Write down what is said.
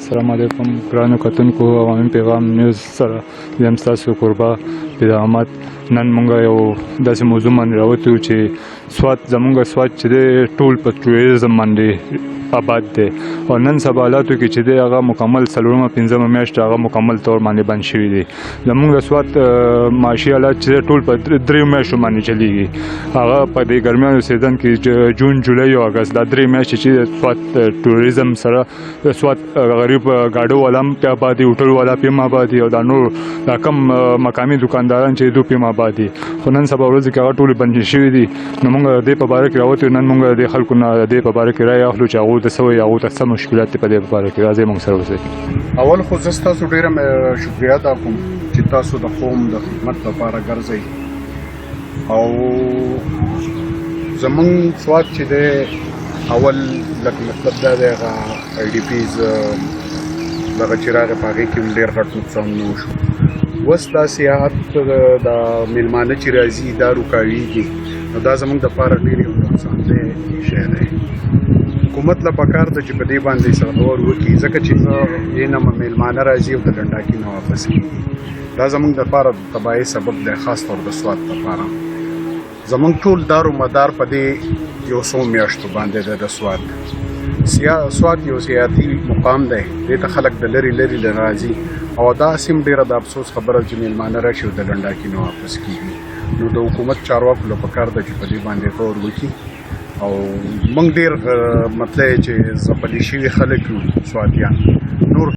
السلام علیکم ګرانو کتونکو عوامي پیغام نیوز سره یم ستاسو کوربه پیر احمد. نن مونږ یو داسې موضوع باندې راوتي یو چې سوات زمونږ سوات چې دی ټول په ټوریزم باندې آباد دی او نن سبا حالاتو کې چې دی هغه مکمل څلورمه پنځمه میاشت هغه مکمل طور باندې بند شوي دي. زمونږ سوات معاشي حالات چې ټول په دریو میاشتو باندې چلیږي. هغه په دې ګرمیانو سیزن کې جون جولای او اګست دا درې میاشتې چې سوات ټوریزم سره سوات غریب ګاډو والا هم پې آباد دي، هوټل والا پې هم آباد دي او دا نور دا کم مقامي دکانداران چې دوی پې هم آباد دي. خو نن سبا ورځې کې هغه ټولې بندې شوي دي. نو موږ د دې په باره کې راوتو. نن موږ د دې خلکو نه د دې په باره کې رایه اخلو چې هغوی ته څه وایي، هغوی ته څه مشکلات دي په دې په باره کې. راځئ موږ سره اوسئ. اول خو زه ستاسو ډېره شکریه ادا کوم چې تاسو د قوم د خدمت لپاره ګرځئ او زمونږ سوات چې دی اول لکه مطلب دا دی هغه آی ډي پیز دغه چې راغی په هغې کې هم ډېر غټ نقصانونه وشو. اوس دا سیاحت د میلمانه چې راځي دا روکاویږي، نو دا زمونږ دپاره ډېر یو نقصاندی شی دی. حکومت له پکار ده چې په دې باندې څه غور وکړي، ځکه چې یې نه میلمانه راځي او د ډنډاکي نه واپس کېږي. دا زمونږ دپاره د تباهۍ سبب دی، خاص طور د سوات دپاره. زمونږ ټول دار و مدار په دې یو څو میاشتو باندې دی د سوات. سوات یو سیاحتي مقام دی، دې ته خلک د لرې لرې نه راځي او داسې هم ډېره د افسوس خبره چې میلمانه راشي او د ډنډاکي نه واپس کېږي. نو د حکومت چارواکو له پکار ده چې په دې باندې غور وکړي او موږ ډېر مطلب چې ځپلي شوي خلک یو سواتیان نور